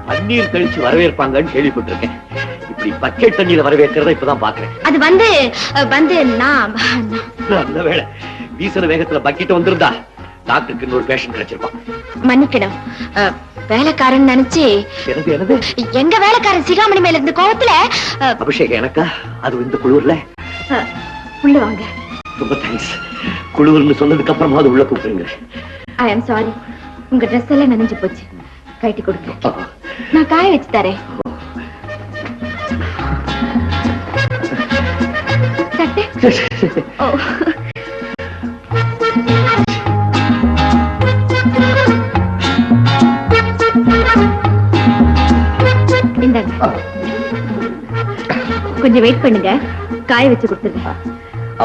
பன்னீர் தெளிச்சு வரவேற்பாங்கன்னு கேள்விப்பட்டிருக்கேன். இப்படி பக்கெட் தண்ணியில வரவேற்கிறத இப்பதான் பாக்குறேன். அது வந்து வந்து நான் நல்ல வேளை வீசுற வேகத்துல பக்கெட் வந்திருந்தா டாக்டருக்கு இன்னொரு பேஷண்ட் கிடைச்சிருப்பான். மன்னிக்கணும், வேலைக்காரன் நினைச்சு. எனது எங்க வேலைக்காரன் சிகாமணி மேல இருந்து கோவத்துல. அபிஷேகம் எனக்கா? அது இந்த குளிர்ல உள்ள வாங்க. ரொம்ப தேங்க்ஸ். குளிர்னு சொன்னதுக்கு அப்புறமா அது உள்ள கூப்பிடுங்க. ஐ அம் சாரி, உங்க ட்ரெஸ் எல்லாம் நனைஞ்சு போச்சு. கட்டி கொடுக்க நான் காய வச்சு தரேன். இந்தாங்க, கொஞ்சம் வெயிட் பண்ணுங்க, காய வச்சு கொடுத்துருங்க.